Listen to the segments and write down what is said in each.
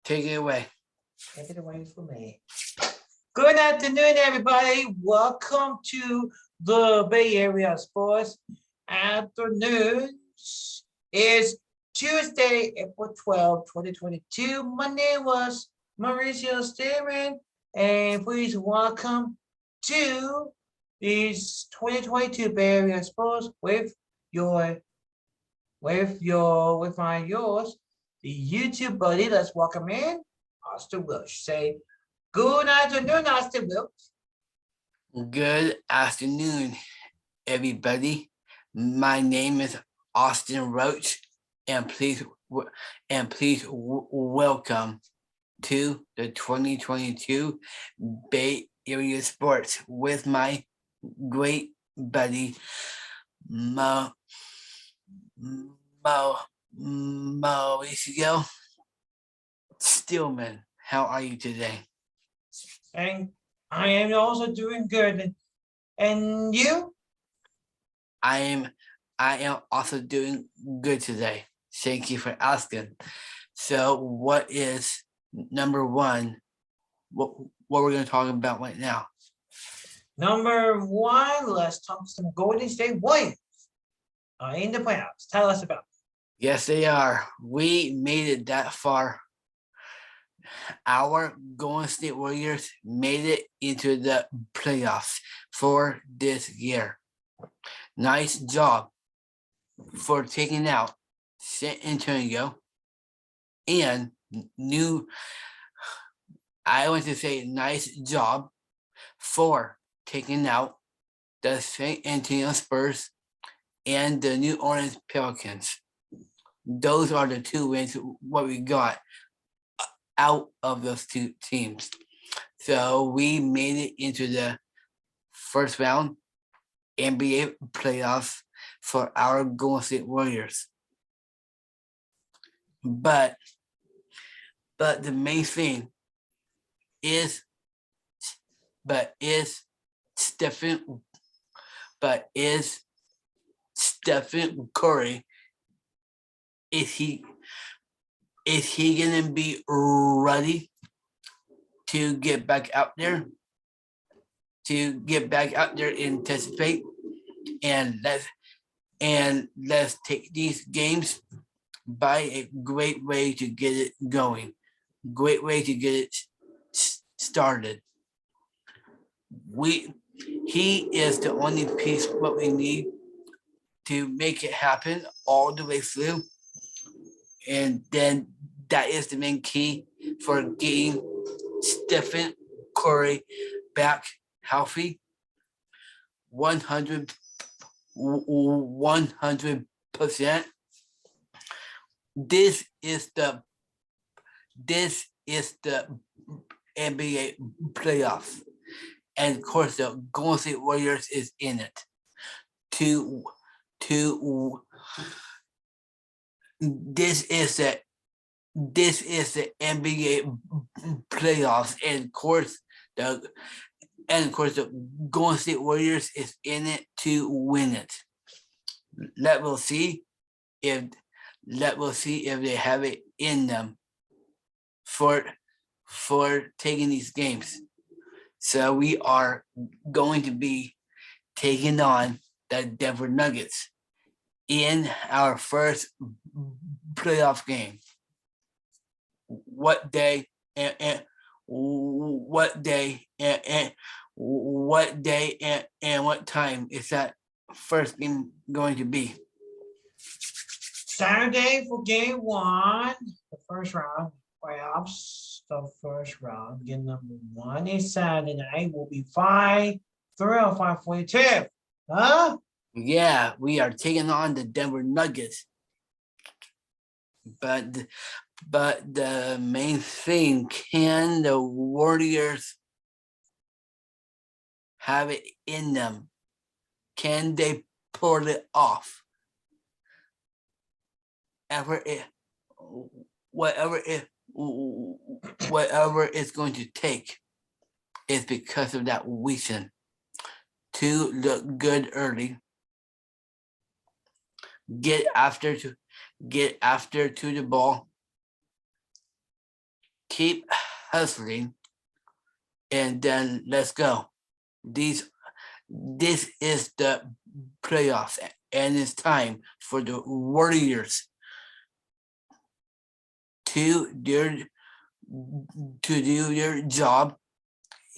Take it away. Take it away from me. Good afternoon, everybody. Welcome to the Bay Area Sports Afternoons. It's Tuesday, April 12, 2022. My name was Mauricio Stillman, and please welcome to this 2022 Bay Area Sports with yours, the YouTube buddy. Let's welcome in Austin Welch. Say good afternoon, Austin Welch. Good afternoon, everybody. My name is Austin Roach, and please welcome to the 2022 Bay Area Sports with my great buddy Mauricio Stillman. How are you today? And I am also doing good. And you? I am also doing good today. Thank you for asking. So what is number one? What we're going to talk about right now? Number one, let's talk some Golden State Warriors in the playoffs. Tell us about it. Yes, they are. We made it that far. Our Golden State Warriors made it into the playoffs for this year. Nice job for taking out San Antonio and I want to say nice job for taking out the San Antonio Spurs and the New Orleans Pelicans. Those are the two wins what we got out of those two teams. So we made it into the first round NBA playoffs for our Golden State Warriors. But the main thing is Stephen Curry, is he gonna be ready to get back out there? To get back out there and anticipate, and let's take these games by a great way to get it going, great way to get it started. He is the only piece what we need to make it happen all the way through, and then that is the main key for getting Stephen Curry back healthy 100%. This is the NBA playoffs, and of course the Golden State Warriors is in it. This is the NBA playoffs, and of course the Golden State Warriors is in it to win it. We'll see if they have it in them for taking these games. So we are going to be taking on the Denver Nuggets in our first playoff game. What day and what time is that first game going to be? Saturday for game one, the first round, playoffs, the first round. Game number one is Saturday night. Will be 5-3 or 5:42. Huh? Yeah, we are taking on the Denver Nuggets. But the main thing, can the Warriors have it in them? Can they pull it off? Whatever it's going to take is because of that reason to look good early, get after to the ball, keep hustling, and then let's go. This is the playoffs, and it's time for the Warriors to their to do their job,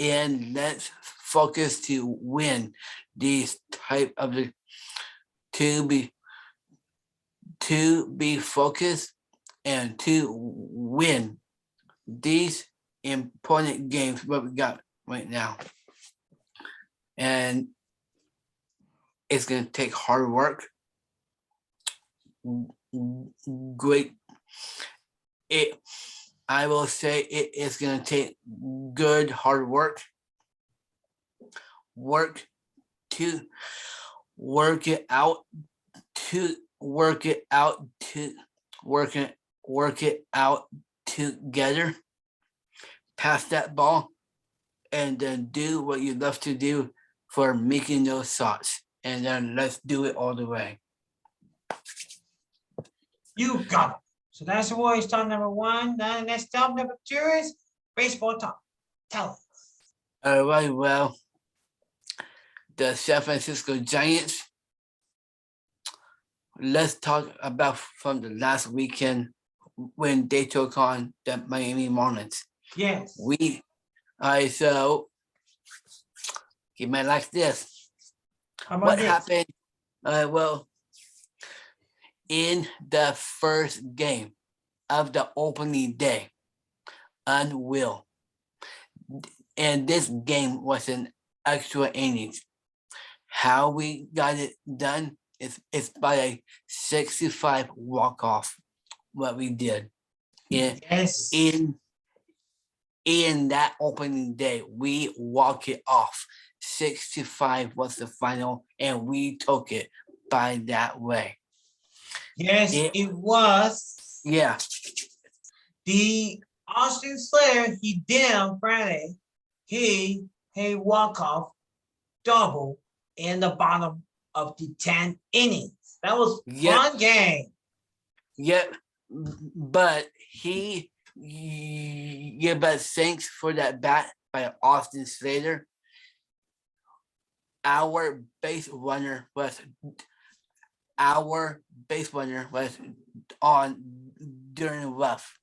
and let's focus to win these type of the to be focused and to win these important games what we got right now. And it's going to take hard work, great. I will say it is going to take good hard work to work it out to work it out to work it out together, pass that ball, and then do what you love to do for making those shots, and then let's do it all the way. You got it. So that's the Warriors talk number one. Now the next talk number two is baseball talk. Tell us. All right, well, the San Francisco Giants. Let's talk about from the last weekend when they took on the Miami Marlins. Yes. So you might like this. What happened? Well, in the first game of the opening day, unreal. And this game was an extra innings. How we got it done is by a 65 walk-off, what we did. Yes. In that opening day, we walk it off. 65 was the final, and we took it by that way. Yes, it was. Yeah. The Austin Slayer, he did on Friday. He walk-off double in the bottom of the 10th innings. That was fun game. Yep. But but thanks for that bat by Austin Slater. Our base runner was on during rough.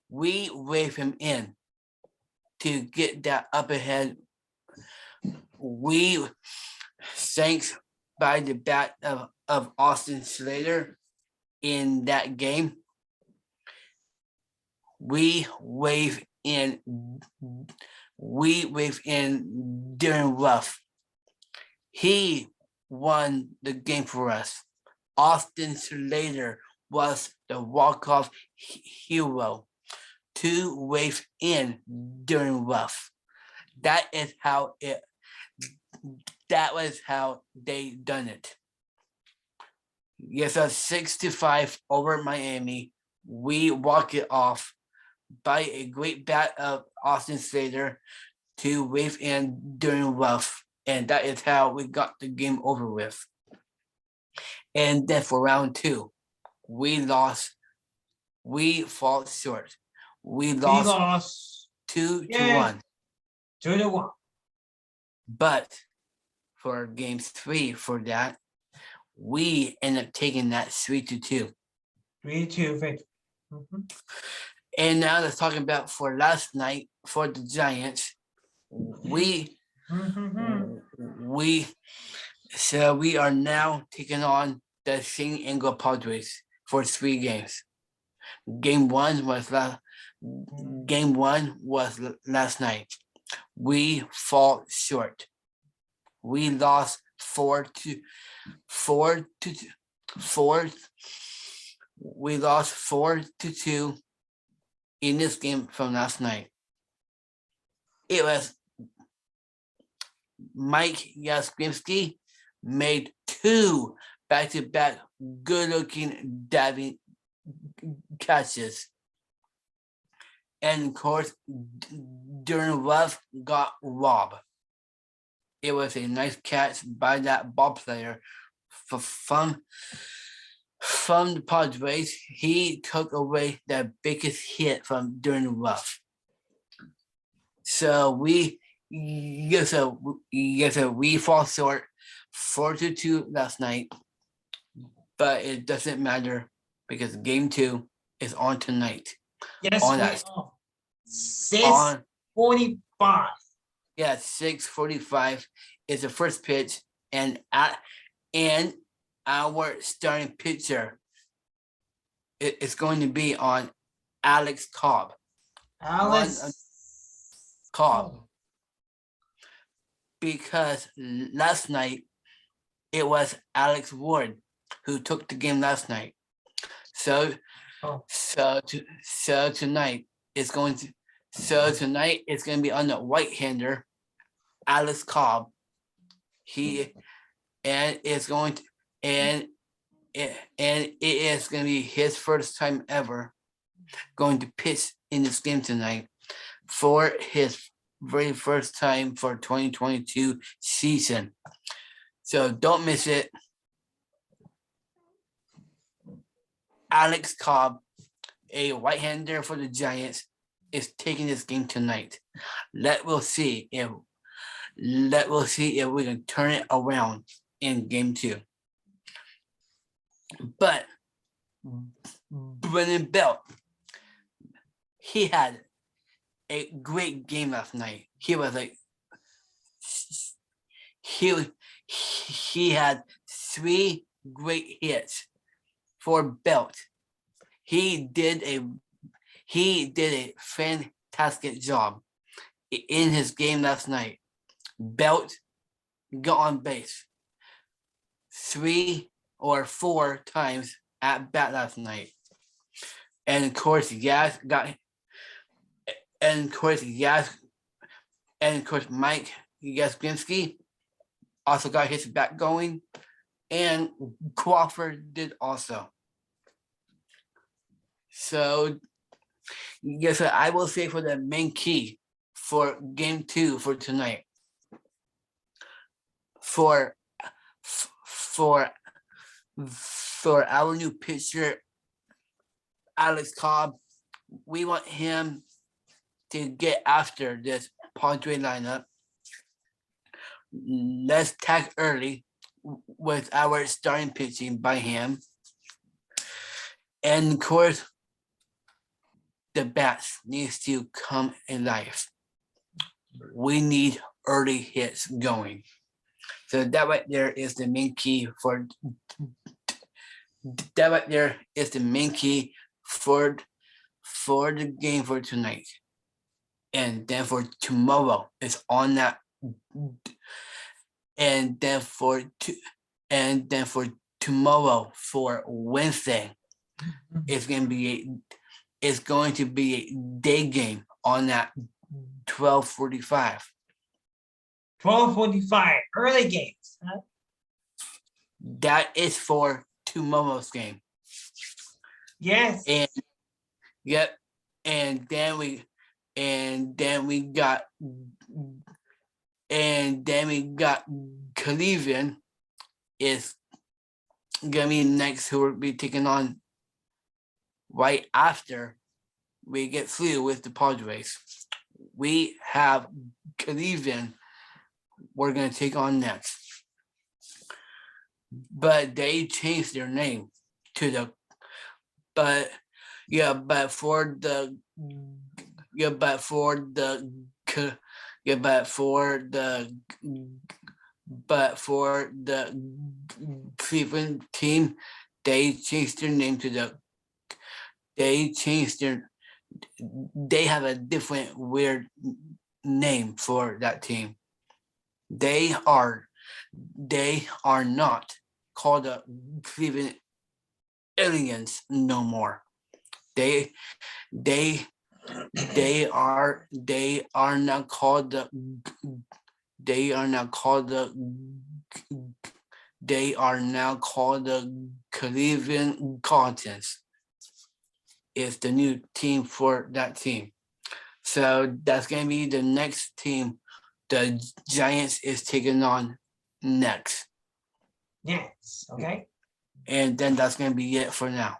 We waved him in to get that up ahead. We thanks by the bat of Austin Slater in that game. We wave in during rough. He won the game for us. Austin Slater was the walk-off hero to wave in during rough. That was how they done it. Yes, a 65 over Miami. We walk it off by a great bat of Austin Slater to wave in during rough. And that is how we got the game over with. And then for round two, we lost. We fall short. We lost 2-1. 2-1. But for game three, for that, we end up taking that 3-2. 3-2 victory. And now let's talk about for last night for the Giants. We are now taking on the San Diego Padres for 3 games. Game one was last night. We fall short. We lost 4-2. We lost 4-2 in this game from last night. It was Mike Yastrzemski made 2 back-to-back good-looking diving catches. And of course, during rough got robbed. It was a nice catch by that ball player from from the Padres. He took away the biggest hit from during the rough. So we we fall short 4-2 last night, but it doesn't matter because game 2 is on tonight. Yes, on we that are. on 6:45. 6:45 is the first pitch, and our starting pitcher is going to be on Alex Cobb. Alex Cobb. Because last night it was Alex Ward who took the game last night. So tonight it's going to be on the right-hander, Alex Cobb. It is going to be his first time ever going to pitch in this game tonight for his very first time for 2022 season. So don't miss it. Alex Cobb, a right-hander for the Giants, is taking this game tonight. We'll see if we can turn it around in game 2. But Brennan Belt, he had a great game last night. He had 3 great hits for Belt. He did a fantastic job in his game last night. Belt got on base 3 or 4 times at bat last night. And of course, Mike Yastrzemski also got his bat going, and Crawford did also. So, yes, I will say for the main key for game 2 for tonight, for our new pitcher, Alex Cobb, we want him to get after this Padre lineup. Let's tag early with our starting pitching by him. And of course, the bats needs to come alive. We need early hits going. So that right there is the main key for the game for tonight. And then for tomorrow is on that. And then for tomorrow for Wednesday, it's going to be a day game on that 12:45. 12:45 early games. Huh? That is for tomorrow's game. Yes. And then we got Cleveland is gonna be next, who will be taking on right after we get through with the Padres. We have Cleveland we're gonna take on next. But they changed their name to the Cleveland team, they changed their name to they have a different weird name for that team. They are not called the Cleveland Aliens no more. They are now called the Cleveland Guardians. Is the new team for that team. So that's gonna be the next team the Giants is taking on next. Yes. Okay. And then that's going to be it for now.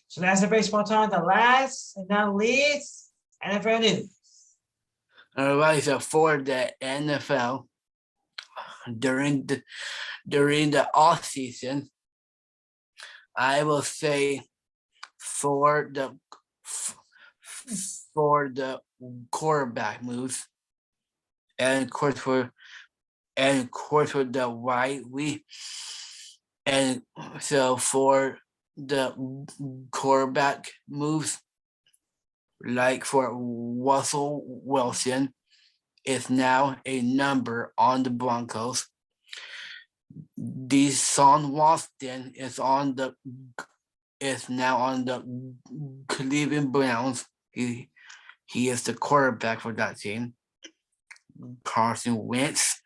So that's the baseball time. The last and not least, NFL news. All right, so for the NFL, during the off season, I will say for the quarterback moves, and of course for the and so for the quarterback moves, like for Russell Wilson, is now a number on the Broncos. Deshaun Watson is now on the Cleveland Browns. He is the quarterback for that team. Carson Wentz,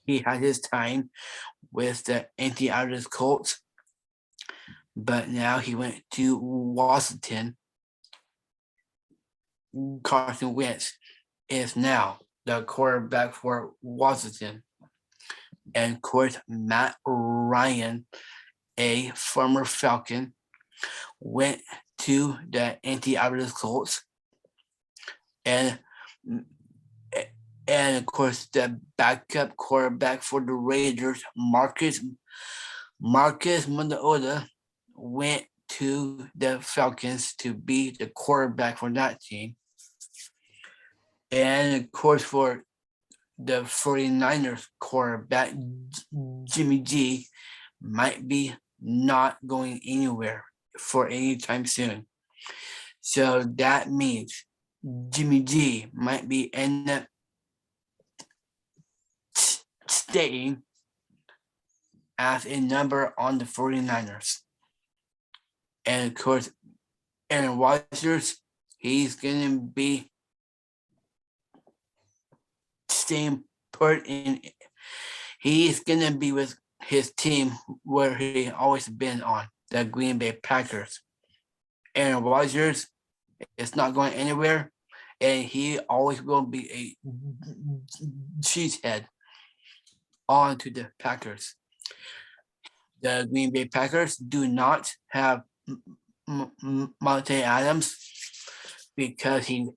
he had his time with the Indianapolis Colts, but now he went to Washington. Carson Wentz is now the quarterback for Washington. And of course, Matt Ryan, a former Falcon, went to the Indianapolis Colts. And of course, the backup quarterback for the Raiders, Marcus Mariota, went to the Falcons to be the quarterback for that team. And of course, for the 49ers quarterback, Jimmy G, might be not going anywhere for any time soon. So that means Jimmy G might be end up staying as a number on the 49ers. And of course, Aaron Rodgers, he's going to be staying put in. He's going to be with his team where he always been on, the Green Bay Packers. Aaron Rodgers is not going anywhere, and he always will be a cheesehead on to the Packers. The Green Bay Packers do not have Monte Adams because he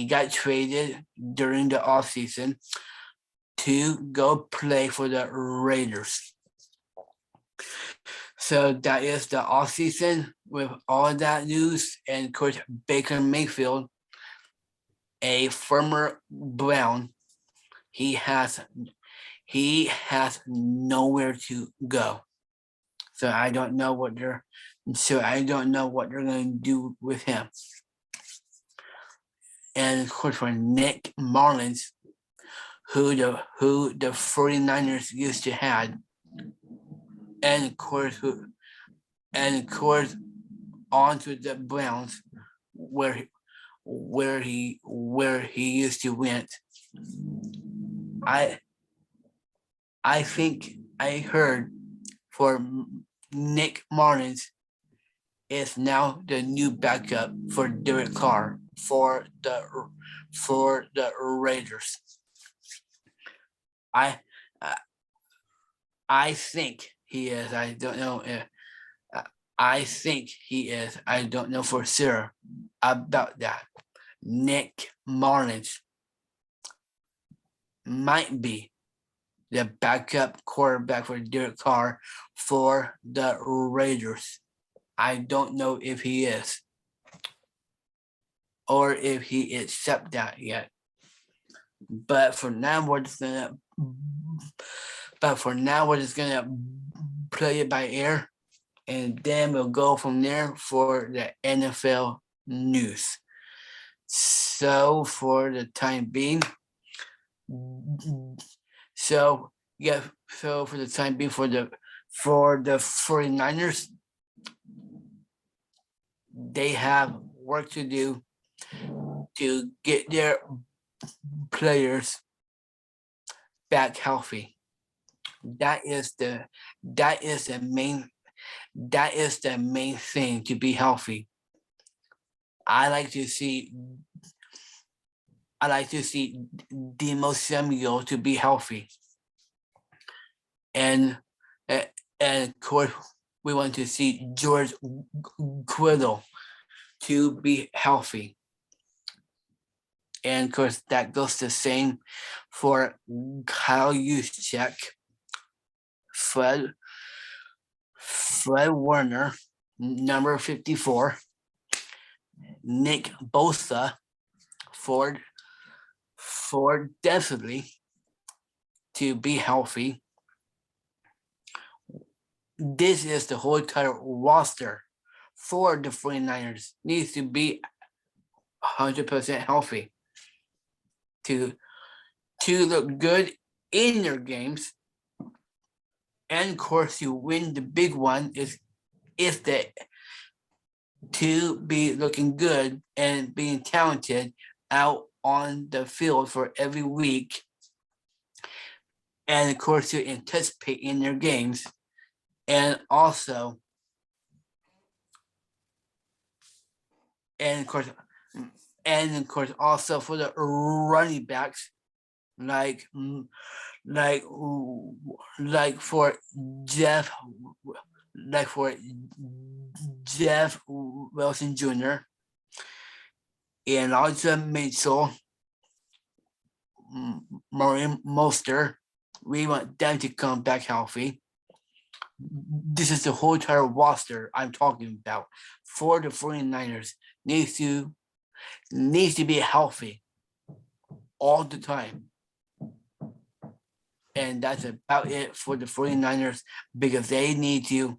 got traded during the offseason to go play for the Raiders. So that is the offseason with all that news. And of course, Baker Mayfield, a former Brown, he has nowhere to go. So I don't know what they're going to do with him. And of course, for Nick Mullins, who the 49ers used to have, and of course on to the Browns, where he used to went. I think I heard for Nick Mullins is now the new backup for Derek Carr for the Raiders. I think he is. I don't know if. I think he is. I don't know for sure about that. Nick Mullins might be the backup quarterback for Derek Carr for the Raiders. I don't know if he is, or if he accepts that yet. But for now, we're just gonna play it by ear, and then we'll go from there for the NFL news. So for the time being, for the time being for the 49ers, they have work to do to get their players back healthy. That is the main thing, to be healthy. I like to see Deebo Samuel to be healthy. and and of course we want to see George Kittle to be healthy. And of course, that goes the same for Kyle Juszczyk, Fred Warner, number 54, Nick Bosa, for definitely to be healthy. This is the whole entire roster for the 49ers needs to be 100% healthy to look good in their games. And of course, you win the big one is that to be looking good and being talented out on the field for every week. And of course, to anticipate in their games. And also, and of course, also for the running backs, like for Jeff Wilson Jr. and also Mitchell, Maureen Moster. We want them to come back healthy. This is the whole entire roster I'm talking about for the 49ers needs to be healthy all the time. And that's about it for the 49ers because they need to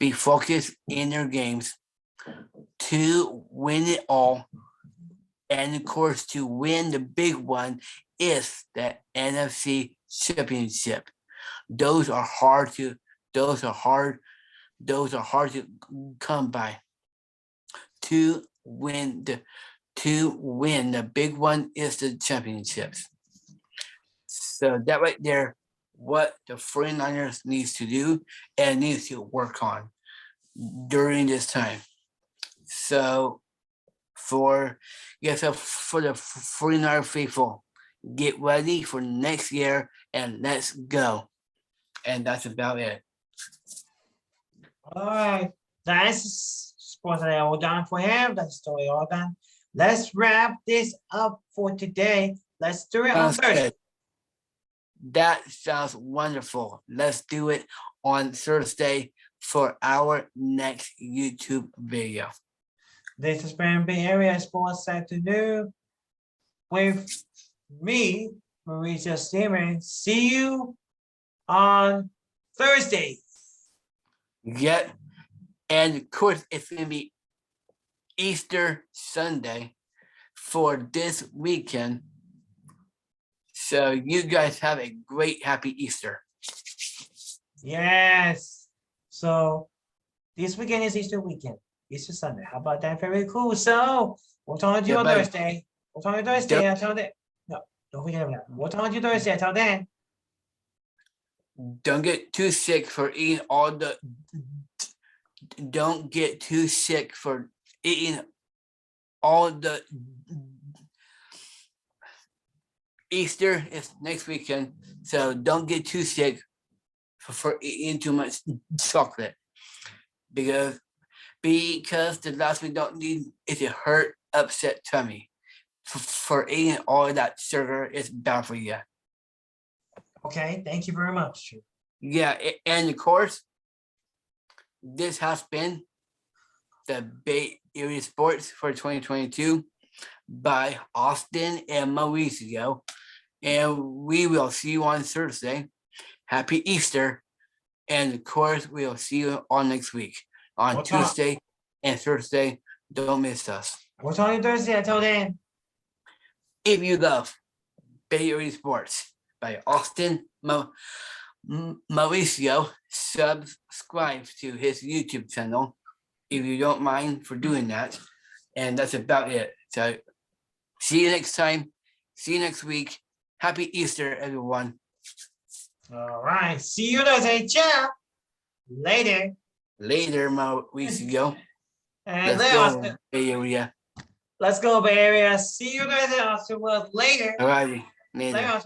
be focused in their games to win it all. And of course, to win the big one is the NFC Championship. Those are hard to come by. To win the big one is the championships. So that right there, what the 49ers needs to do and needs to work on during this time. So for the 49er faithful, get ready for next year and let's go. And that's about it. All right, that's sports that all done for him. That's story all done. Let's wrap this up for today. Let's do it on Thursday. Good. That sounds wonderful. Let's do it on Thursday for our next YouTube video. This is Brand Bay Area Sports Afternoon with me, Mauricio Stillman. See you on Thursday. Yeah, and of course it's gonna be Easter Sunday for this weekend. So you guys have a great happy Easter. Yes. So this weekend is Easter weekend. Easter Sunday. How about that? Very cool. So we'll talk to you on Thursday. We'll talk to you Thursday. Until then. No, don't forget about that. We'll talk to you Thursday. Until then. Don't get too sick for eating all the. Don't get too sick for eating all the. Easter is next weekend, so don't get too sick for eating too much chocolate because the last we don't need is a hurt, upset tummy. For eating all of that sugar is bad for you. Okay, thank you very much. Yeah, and of course, this has been the Bay Area Sports for 2022 by Austin and Mauricio. And we will see you on Thursday. Happy Easter. And of course, we'll see you on next week on Tuesday and Thursday. Don't miss us. We'll talk to you Thursday. Until then. If you love Bay Area Sports by Austin Mauricio, subscribe to his YouTube channel if you don't mind for doing that. And that's about it. So see you next time. See you next week. Happy Easter, everyone. All right. See you Thursday. Ciao. Later. Later, Mauricio. And let's go, Bay Area. Let's go, Bay Area. See you guys afterwards later. All righty. Later.